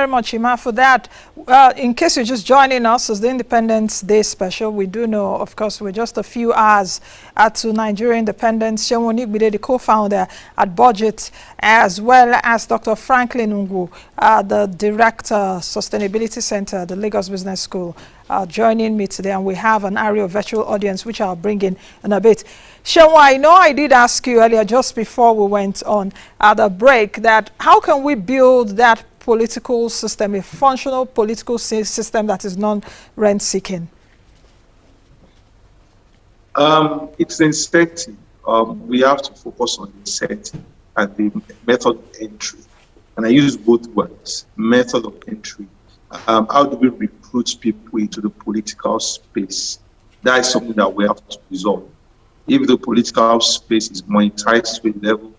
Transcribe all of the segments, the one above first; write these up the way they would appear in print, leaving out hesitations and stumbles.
Very much, Ima, for that. In case you're just joining us, it's the Independence Day special. We do know, of course, we're just a few hours to Nigeria independence. Seun Onigbinde, the co-founder at Budget, as well as Dr. Franklin Ngwu, the Director, Sustainability Center, the Lagos Business School, joining me today. And we have an area of virtual audience, which I'll bring in a bit. Seun, I know I did ask you earlier, just before we went on the break, that how can we build that political system, a functional political system that is non-rent seeking? It's the incentive. We have to focus on incentive and the method of entry. And I use both words, method of entry. How do we recruit people into the political space? That is something that we have to resolve. If the political space is monetized to a level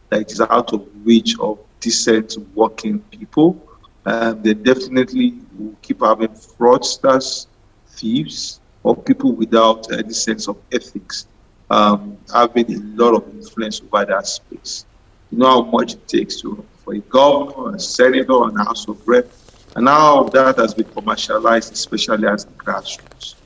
that it is out of reach of decent working people, they definitely will keep having fraudsters, thieves, or people without any sense of ethics, having a lot of influence over that space. You know how much it takes for a governor, a senator, and a House of Rep, and how that has been commercialized, especially as the grassroots.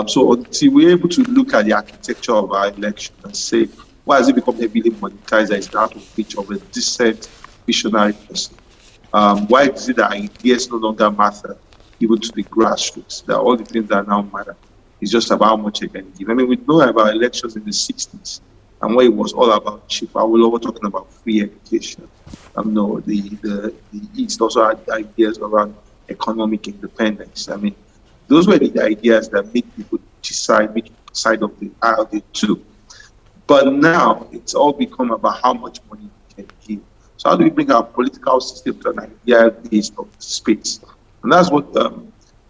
So until we're able to look at the architecture of our election and say, why has it become heavily monetized that is out of reach of a decent visionary person? Why is it that ideas no longer matter even to the grassroots? That all the things that now matter is just about how much you can give. I mean, we know about elections in the 60s and where it was all about cheap. I was always talking about free education. No, the East also had ideas around economic independence. I mean, those were the ideas that make people decide which side of the aisle they took. But now it's all become about how much money you can give. So how do we bring our political system to an idea-based space? And that's what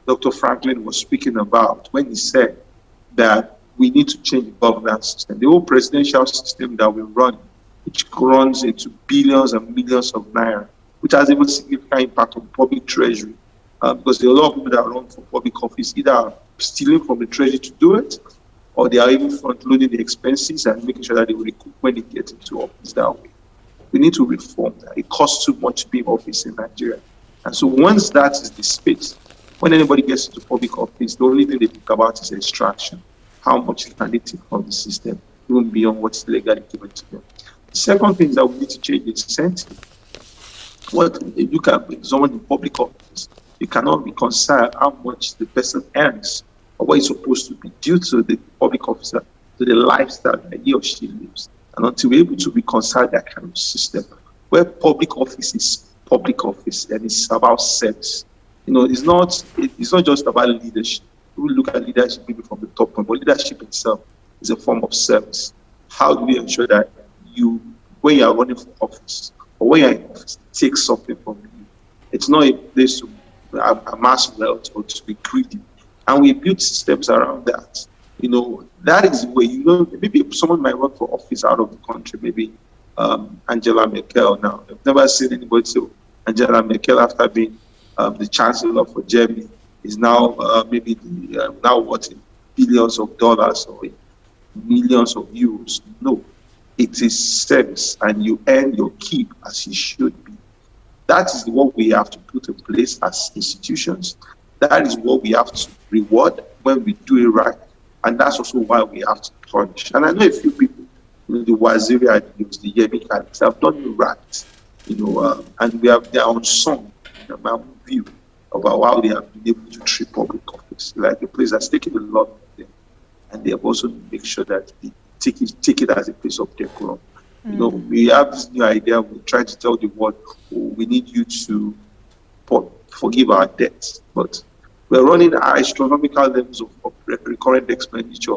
Dr. Franklin was speaking about when he said that we need to change the governance system. The whole presidential system that we run, which runs into billions and millions of naira, which has even significant impact on public treasury, because there are a lot of people that run for public office either are stealing from the treasury to do it, or they are even front-loading the expenses and making sure that they will recoup when they get into office that way. We need to reform that. It costs too much to be in office in Nigeria. And so once that is the space, when anybody gets into public office, the only thing they think about is extraction. How much can they take from the system, even beyond what's legally given to them? The second thing is that we need to change the incentive. What you can bring someone in public office, you cannot reconcile how much the person earns or what is supposed to be due to the public officer, to the lifestyle that he or she lives. And until we're able to reconcile that kind of system, where public office is public office and it's about service. You know, it's not just about leadership. We look at leadership maybe from the top, but leadership itself is a form of service. How do we ensure that when you are running for office or when you're in office, take something from you? It's not a place to amass wealth or to be greedy. And we build systems around that. You know, that is the way, maybe someone might run for office out of the country, maybe Angela Merkel now. I've never seen anybody say Angela Merkel, after being the chancellor for Germany, is now now what, in billions of dollars or in millions of euros. No, it is service, and you earn your keep as you should be. That is what we have to put in place as institutions. That is what we have to reward when we do it right. And that's also why we have to punish. And I know a few people, the Waziri ideals, the Yemi Khaleds, have done it right, and we have their own song, my own view about how they have been able to treat public office. Like the place has taken a lot of them, and they have also made sure that they take it as a place of decorum. We have this new idea. We try to tell the world, we need you to forgive our debts, but we're running astronomical levels of recurrent expenditure.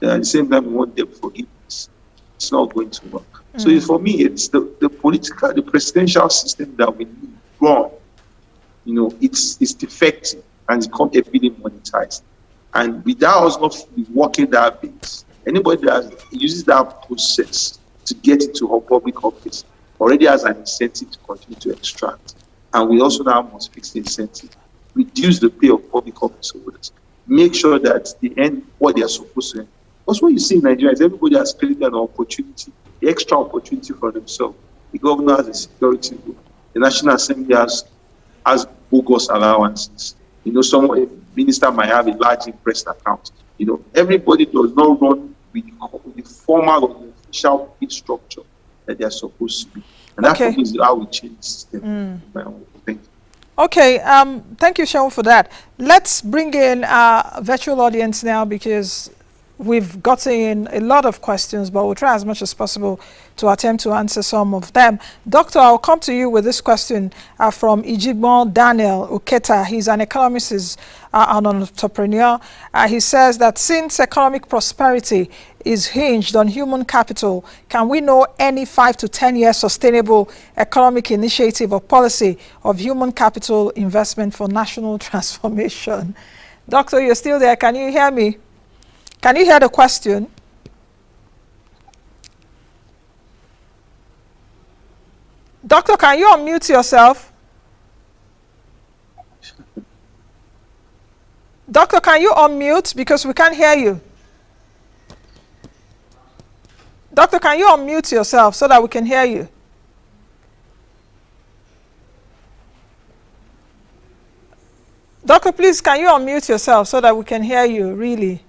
At the same time, we want debt forgiveness. It's not going to work. So for me, it's the presidential system that we need run. It's defective and it's become heavily monetized. And without us not working that base, anybody that uses that process to get into our public office already has an incentive to continue to extract. And we also now must fix the incentive. Reduce the pay of public office holders. Make sure that they earn what they are supposed to earn. Because what you see in Nigeria is everybody has created an opportunity, the extra opportunity for themselves. The governor has a security group. The National Assembly has has bogus allowances. You know, a minister might have a large interest account. You know, everybody does not run with the formal or the official pay structure that they are supposed to be. And that for me is how we change the system. Thank you. Okay, thank you, Seun, for that. Let's bring in our virtual audience now, because we've gotten a lot of questions, but we'll try as much as possible to attempt to answer some of them. Doctor, I'll come to you with this question from Onigbinde Daniel Oketa. He's an economist, an entrepreneur. He says that since economic prosperity is hinged on human capital, can we know any 5 to 10 year sustainable economic initiative or policy of human capital investment for national transformation? Doctor, you're still there. Can you hear me? Can you hear the question? Doctor, can you unmute yourself? Doctor, can you unmute, because we can't hear you? Doctor, can you unmute yourself so that we can hear you? Doctor, please, can you unmute yourself so that we can hear you, really?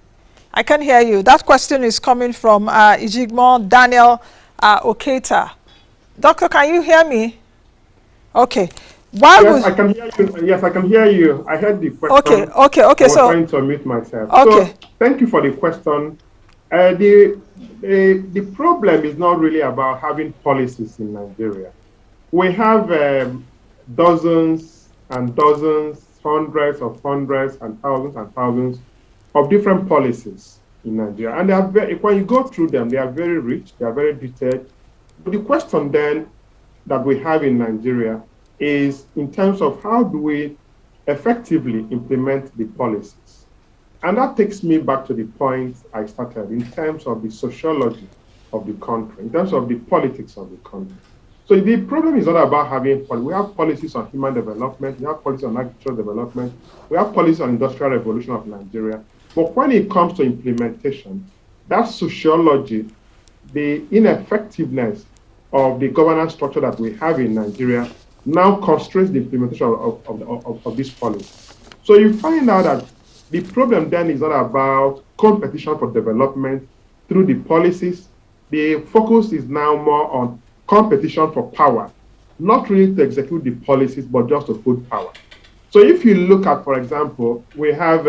I can hear you. That question is coming from Onigbinde Daniel Oketa. Doctor, can you hear me? Okay. Yes, I can hear you. Yes, I can hear you. I heard the question. Okay. I was trying to unmute myself. Okay. So, thank you for the question. The problem is not really about having policies in Nigeria. We have dozens and dozens, hundreds and thousands of different policies in Nigeria. And they are when you go through them, they are very rich, they are very detailed. But the question then that we have in Nigeria is in terms of how do we effectively implement the policies. And that takes me back to the point I started in terms of the sociology of the country, in terms of the politics of the country. So the problem is not about having policy. We have policies on human development, we have policies on agricultural development, we have policies on industrial revolution of Nigeria. But when it comes to implementation, that sociology, the ineffectiveness of the governance structure that we have in Nigeria now constrains the implementation of this policy. So you find out that the problem then is not about competition for development through the policies. The focus is now more on competition for power, not really to execute the policies, but just to hold power. So if you look at, for example, we have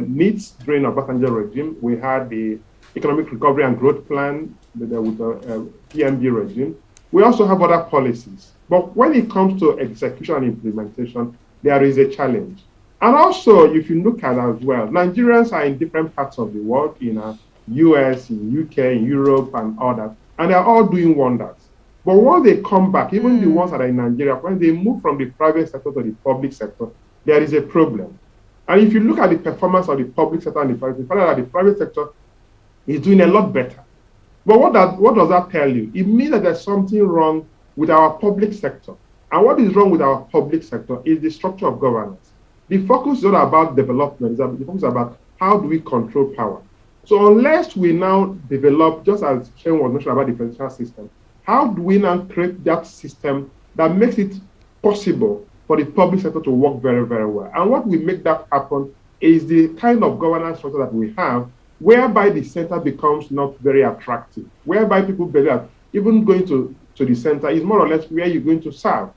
needs during Obasanjo regime. We had the Economic Recovery and Growth Plan with the PMB regime. We also have other policies. But when it comes to execution and implementation, there is a challenge. And also, if you look at as well, Nigerians are in different parts of the world, in US, in UK, in Europe, and others, and they're all doing wonders. But when they come back, even the ones that are in Nigeria, when they move from the private sector to the public sector, there is a problem. And if you look at the performance of the public sector and the private, you find out that the private sector is doing a lot better. But what does that tell you? It means that there's something wrong with our public sector. And what is wrong with our public sector is the structure of governance. The focus is not about development, the focus is about how do we control power. So unless we now develop, just as Seun was mentioning about the presidential system, how do we now create that system that makes it possible for the public sector to work very, very well? And what will make that happen is the kind of governance structure that we have, whereby the center becomes not very attractive, whereby people believe that even going to the center is more or less where you're going to serve.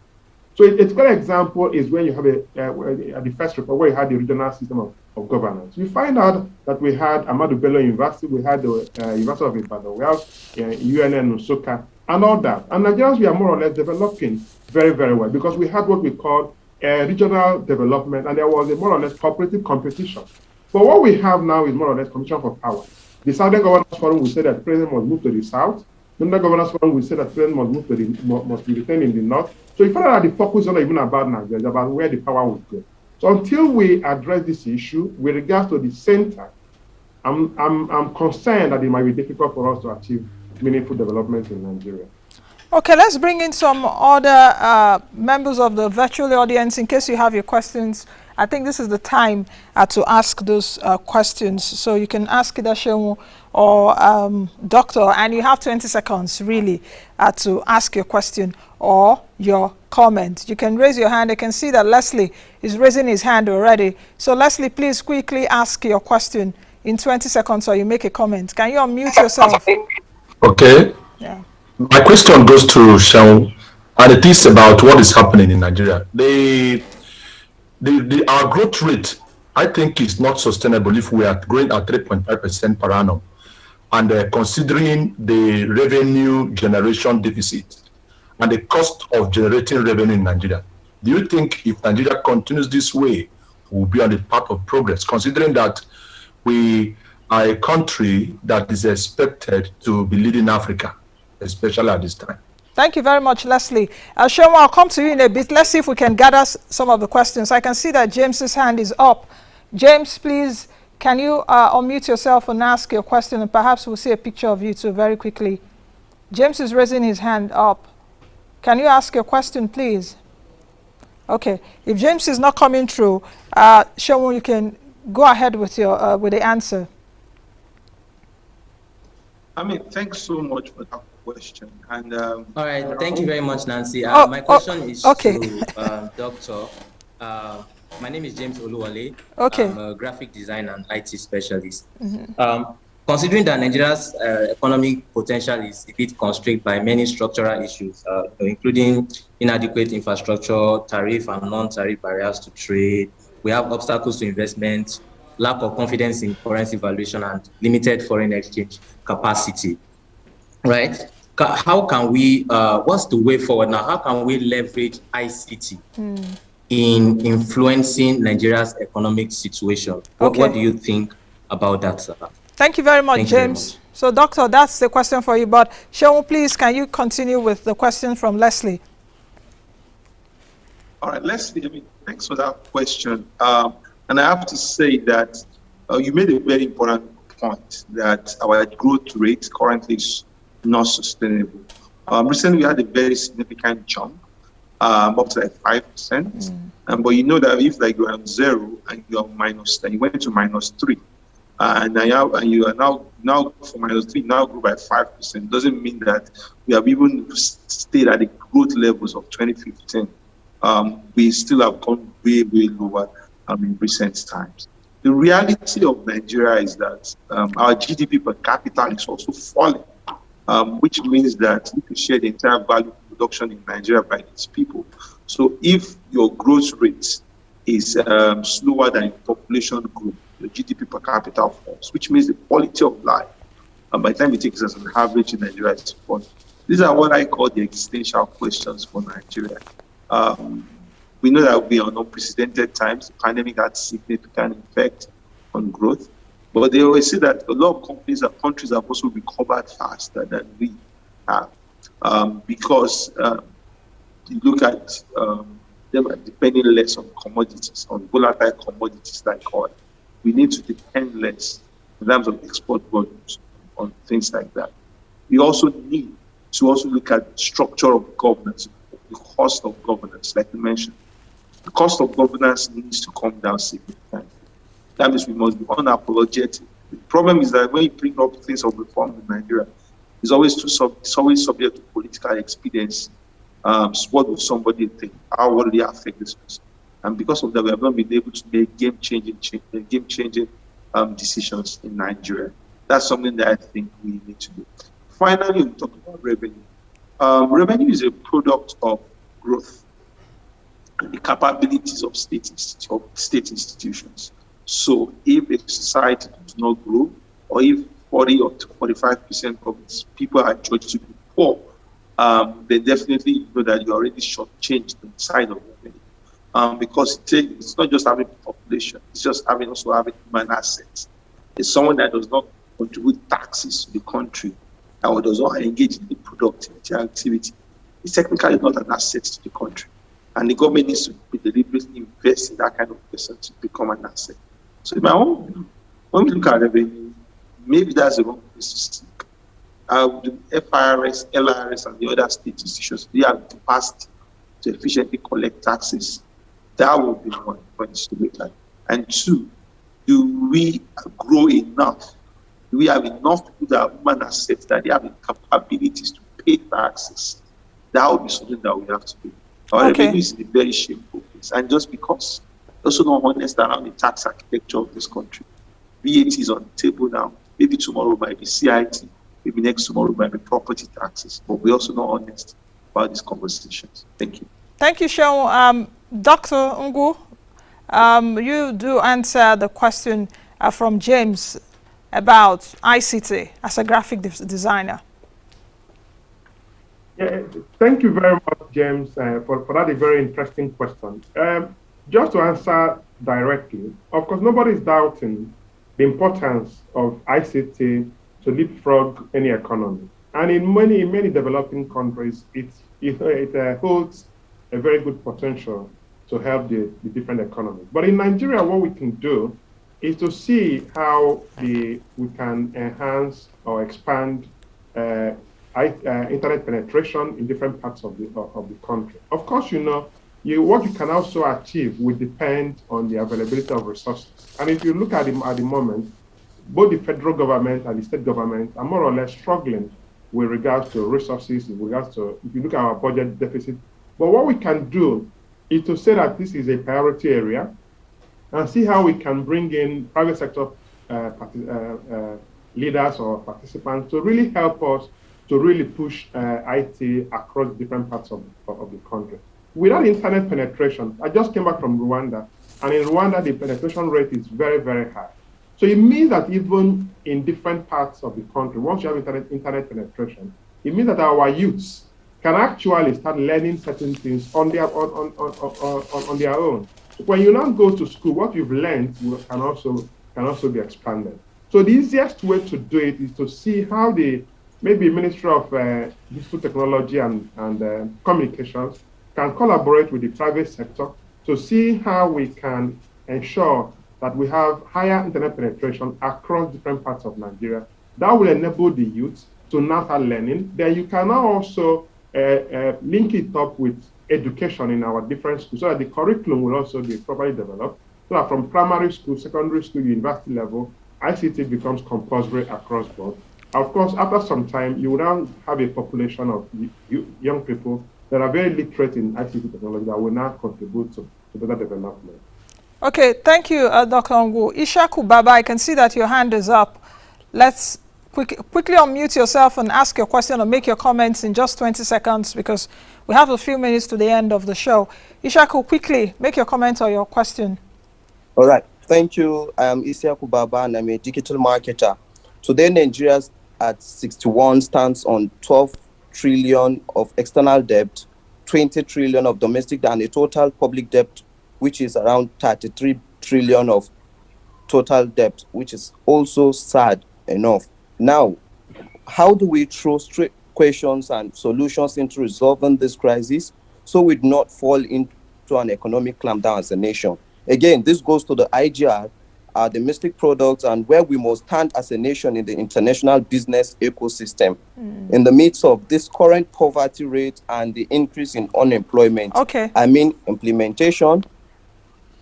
So a good example is when you have the first report where you had the regional system of governance. You find out that we had Ahmadu Bello University, we had the University of Ibadan, we have UNN Nsukka, and all that. And Nigerians, we are more or less developing very, very well because we had what we call regional development, and there was a more or less cooperative competition. But what we have now is more or less competition for power. The Southern Governors Forum will say that the president must move to the south. The Northern Governors Forum will say that the president must move to must be retained in the north. So you find out that the focus is not even about Nigeria, it's about where the power would go. So until we address this issue with regards to the center, I'm concerned that it might be difficult for us to achieve meaningful development in Nigeria. Okay, let's bring in some other members of the virtual audience in case you have your questions. I think this is the time to ask those questions. So you can ask either Seun or Doctor, and you have 20 seconds really to ask your question or your comment. You can raise your hand. I can see that Leslie is raising his hand already. So Leslie, please quickly ask your question in 20 seconds or you make a comment. Can you unmute yourself? Okay. Yeah. My question goes to Seun, and it is about what is happening in Nigeria. Our growth rate, I think, is not sustainable if we are growing at 3.5% per annum. And considering the revenue generation deficit and the cost of generating revenue in Nigeria, do you think if Nigeria continues this way, we'll be on the path of progress, considering that we are a country that is expected to be leading Africa, especially at this time? Thank you very much, Leslie. Seun, I'll come to you in a bit. Let's see if we can gather some of the questions. I can see that James's hand is up. James, please, can you unmute yourself and ask your question? And perhaps we'll see a picture of you too very quickly. James is raising his hand up. Can you ask your question, please? Okay. If James is not coming through, Seun, you can go ahead with your with the answer. I mean, thanks so much for that question. And all right, thank you very much, Nancy. My question is to Doctor. My name is James Oluwale. Okay. I'm a graphic design and IT specialist. Considering that Nigeria's economic potential is a bit constrained by many structural issues, including inadequate infrastructure, tariff and non-tariff barriers to trade, we have obstacles to investment, lack of confidence in currency valuation, and limited foreign exchange capacity. Right? How can we, what's the way forward now? How can we leverage ICT in influencing Nigeria's economic situation? What do you think about that, sir? Thank you very much, James. So, Doctor, that's the question for you. But, Seun, please, can you continue with the question from Leslie? All right, Leslie, I mean, thanks for that question. And I have to say that you made a very important point that our growth rate currently is not sustainable. Recently, we had a very significant jump, up to like 5%. But you know that if like you're on 0 and you're minus 10, you went to -3. And you are now for -3, now grew by 5%. Doesn't mean that we have even stayed at the growth levels of 2015. We still have gone way, way lower in recent times. The reality of Nigeria is that our GDP per capita is also falling, which means that we can share the entire value of production in Nigeria by its people. So if your growth rate is slower than population growth, the GDP per capita falls, which means the quality of life, by the time you take it as an average in Nigeria, is falling. These are what I call the existential questions for Nigeria. We know that we are in unprecedented times. The pandemic had significant effect on growth. But they always say that a lot of companies and countries have also recovered faster than we have. Because you look at them depending less on commodities, on volatile commodities like oil. We need to depend less in terms of export volumes on things like that. We also need to also look at the structure of governance, the cost of governance, like you mentioned. The cost of governance needs to come down significantly. That means we must be unapologetic. The problem is that when you bring up things of reform in Nigeria, it's always subject to political expediency. What will somebody think? How will they affect this person? And because of that, we have not been able to make game-changing decisions in Nigeria. That's something that I think we need to do. Finally, we talk about revenue. Revenue is a product of growth and the capabilities of state institutions. So if a society does not grow, or if 40 or 45% of its people are judged to be poor, then definitely you know that you already shortchanged the side of revenue. Because it's not just having population, it's just also having human assets. It's someone that does not contribute taxes to the country or does not engage in the productivity activity. It's technically not an asset to the country. And the government needs to deliberately invest in that kind of person to become an asset. So in my own view, when we look at revenue, maybe that's the wrong place to seek. The FIRS, LRS, and the other state institutions, they have the capacity to efficiently collect taxes. That would be one point to look at. And two, do we grow enough? Do we have enough people that are human assets that they have the capabilities to pay taxes? That would be something that we have to do. Our Okay. revenue is in a very shameful place. And just because, also not honest around the tax architecture of this country. VAT is on the table now. Maybe tomorrow might be CIT. Maybe next tomorrow might be property taxes. But we're also not honest about these conversations. Thank you. Thank you, Seun. Dr. Ngwu, you do answer the question from James about ICT as a graphic designer. Yeah, thank you very much, James, for that a very interesting question. Just to answer directly, of course, nobody is doubting the importance of ICT to leapfrog any economy. And in many developing countries, it holds a very good potential to help the different economies. But in Nigeria, what we can do is to see how we can enhance or expand internet penetration in different parts of the country. Of course, what you can also achieve will depend on the availability of resources. And if you look at the moment, both the federal government and the state government are more or less struggling with regards to resources, with regards to, if you look at our budget deficit. But what we can do is to say that this is a priority area and see how we can bring in private sector leaders or participants to really help us to really push IT across different parts of the country. Without internet penetration, I just came back from Rwanda, and in Rwanda, the penetration rate is very, very high. So it means that even in different parts of the country, once you have internet penetration, it means that our youths can actually start learning certain things on their own. So when you now go to school, what you've learned can also be expanded. So the easiest way to do it is to see how maybe Ministry of Digital Technology and Communications can collaborate with the private sector to see how we can ensure that we have higher internet penetration across different parts of Nigeria. That will enable the youth to now start learning. Then you can now also link it up with education in our different schools so that the curriculum will also be properly developed. So that from primary school, secondary school, university level, ICT becomes compulsory across board. Of course, after some time, you will now have a population of young people that are very literate in ICT technology that will now contribute to better development. Okay, thank you, Dr. Ngwu. Ishaku Baba, I can see that your hand is up. Let's quickly unmute yourself and ask your question or make your comments in just 20 seconds because we have a few minutes to the end of the show. Ishaku, quickly make your comment or your question. All right, thank you. I'm Ishaku Baba and I'm a digital marketer. Today, Nigeria's at 61 stands on 12 trillion of external debt, 20 trillion of domestic and a total public debt, which is around 33 trillion of total debt, which is also sad enough. Now, how do we throw straight questions and solutions into resolving this crisis so we do not fall into an economic clampdown as a nation? Again, this goes to the IGR, our domestic products, and where we must stand as a nation in the international business ecosystem in the midst of this current poverty rate and the increase in unemployment. Okay. I mean, implementation,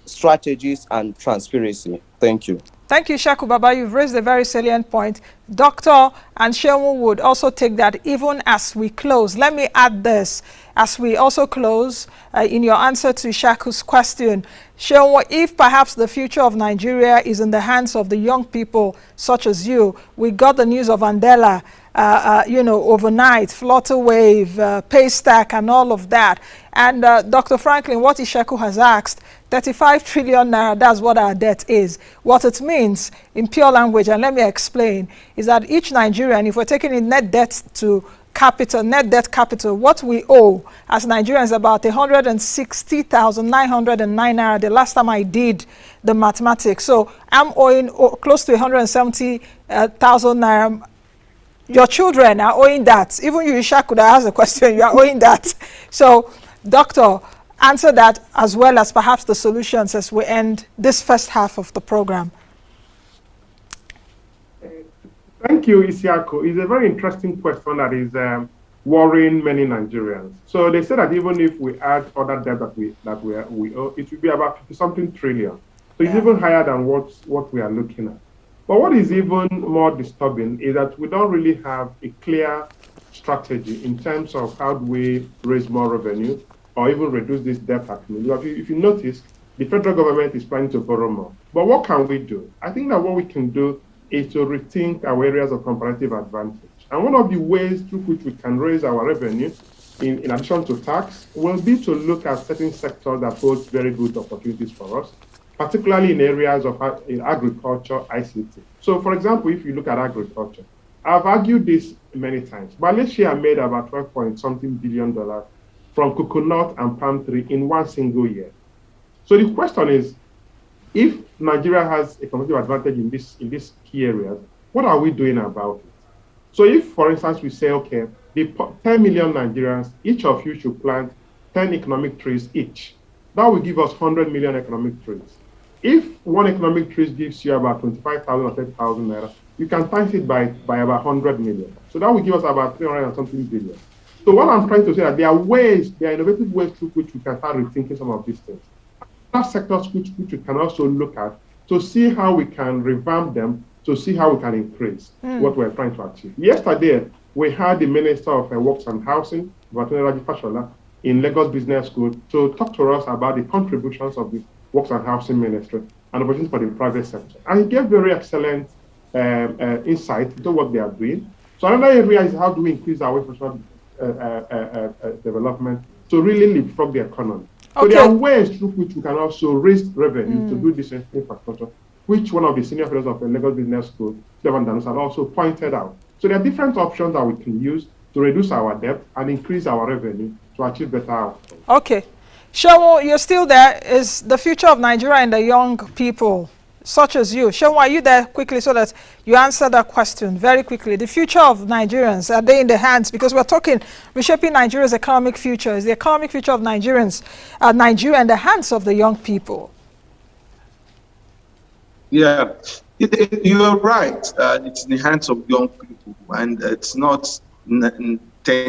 strategies, and transparency. Thank you. Thank you, Shaku Baba. You've raised a very salient point. Doctor and Seun would also take that even as we close. Let me add this as we also close in your answer to Shaku's question. Seun, if perhaps the future of Nigeria is in the hands of the young people such as you, we got the news of Andela, overnight, Flutterwave, Paystack, and all of that. And Dr. Franklin, what Ishaku has asked, 35 trillion naira, that's what our debt is. What it means in pure language, and let me explain, is that each Nigerian, if we're taking in net debt capital, what we owe as Nigerians is about 160,909 naira the last time I did the mathematics. So I'm owing close to 170,000 naira. Your children are owing that. Even you, Ishaku, that has a question, you are owing that. So, Doctor, answer that as well as perhaps the solutions as we end this first half of the program. Thank you, Isiaku. It's a very interesting question that is worrying many Nigerians. So they say that even if we add other debt that we owe, it will be about 50-something trillion. So it's even higher than what we are looking at. But what is even more disturbing is that we don't really have a clear strategy in terms of how do we raise more revenue, or even reduce this debt accumulation. If you notice, the federal government is planning to borrow more. But what can we do? I think that what we can do is to rethink our areas of comparative advantage. And one of the ways through which we can raise our revenue, in addition to tax, will be to look at certain sectors that hold very good opportunities for us, particularly in areas of in agriculture, ICT. So, for example, if you look at agriculture, I've argued this many times. Malaysia made about $12-point-something billion from coconut and palm tree in one single year. So the question is, if Nigeria has a competitive advantage in these key areas, what are we doing about it? So if, for instance, we say, okay, the 10 million Nigerians, each of you should plant 10 economic trees each. That will give us 100 million economic trees. If one economic tree gives you about 25,000 or 30,000 naira, you can times it by about 100 million. So that will give us about 300 and something billion. So what I'm trying to say is that there are innovative ways through which we can start rethinking some of these things. Other sectors which we can also look at to see how we can revamp them, to see how we can increase what we're trying to achieve. Yesterday, we had the Minister of Works and Housing, Batuneraji Fashola, in Lagos Business School to talk to us about the contributions of the Works and Housing Ministry and opportunities for the private sector. And he gave very excellent insight into what they are doing. So another area is how do we increase our infrastructure development to really leapfrog the economy. So there are ways through which we can also raise revenue to do this infrastructure, which one of the senior fellows of the Lagos Business School, Stephen Danus, had also pointed out. So there are different options that we can use to reduce our debt and increase our revenue to achieve better outcomes. Okay. Seun, you're still there. Is the future of Nigeria and the young people, such as you? Seun, are you there quickly so that you answer that question very quickly? The future of Nigerians, are they in the hands? Because we're talking reshaping Nigeria's economic future. Is the economic future of Nigerians, Nigeria in the hands of the young people? Yeah, you're right. It's in the hands of young people, and it's not 10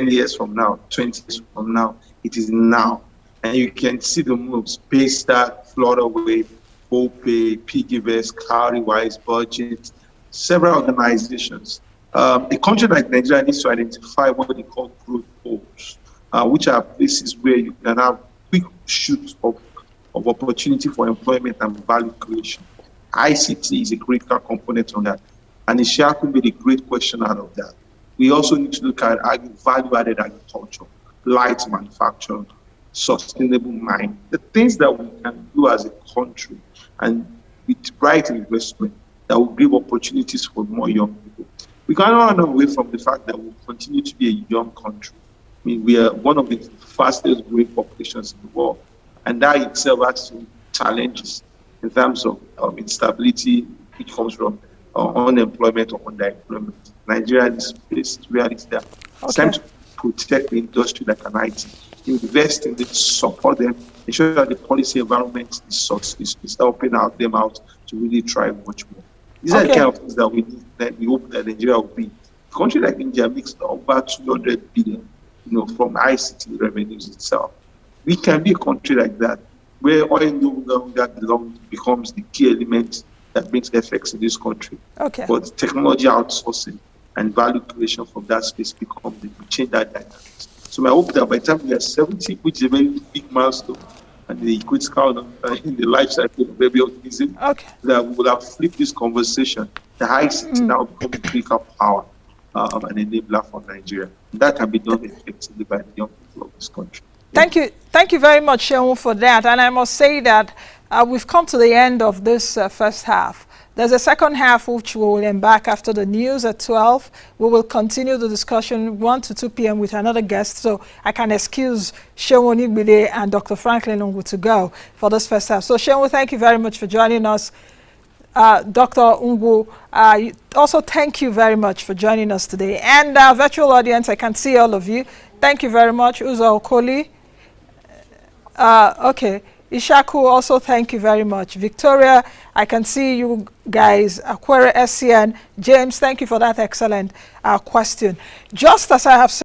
years from now, 20 years from now. It is now. And you can see the moves: Paystack, Florida Wave, OPay, PiggyVest, Cowrywise, Budget, several organizations. A country like Nigeria needs to identify what they call growth holes, which are places where you can have quick shoots of opportunity for employment and value creation. ICT is a critical component on that. And Ishaku made a great question out of that. We also need to look at value-added agriculture, light manufacturing, sustainable mining, the things that we can do as a country, and with right investment that will give opportunities for more young people. We cannot run away from the fact that we'll continue to be a young country. I mean, we are one of the fastest growing populations in the world, and that itself has some challenges in terms of instability, which comes from unemployment or underemployment. Nigeria is faced reality there. It's time to protect the industry like an IT, invest in it, support them, ensure that the policy environment is helping them out to really thrive much more. These are the kind of things that we need, that we hope that Nigeria will be. A country like India makes over 200 billion, from ICT revenues itself. We can be a country like that, where oil no longer becomes the key element that brings effects in this country. But technology outsourcing and value creation from that space change that dynamics. So I hope that by the time we are 70, which is a very big milestone, and the critical in the life cycle of baby organism, that we will have flipped this conversation. The ICT now become a critical power and enabler for Nigeria. And that can be done effectively by the young people of this country. Thank you very much, Seun, for that. And I must say that we've come to the end of this first half. There's a second half which we will embark after the news at 12. We will continue the discussion 1 to 2 p.m. with another guest. So I can excuse Seun Onigbinde and Dr. Franklin Ngwu to go for this first half. So Seun, thank you very much for joining us. Dr. Ngwu, also thank you very much for joining us today. And our virtual audience, I can see all of you. Thank you very much. Uzo Okoli. Ishaku, also thank you very much. Victoria, I can see you guys. Aquare SCN. James, thank you for that excellent question. Just as I have said,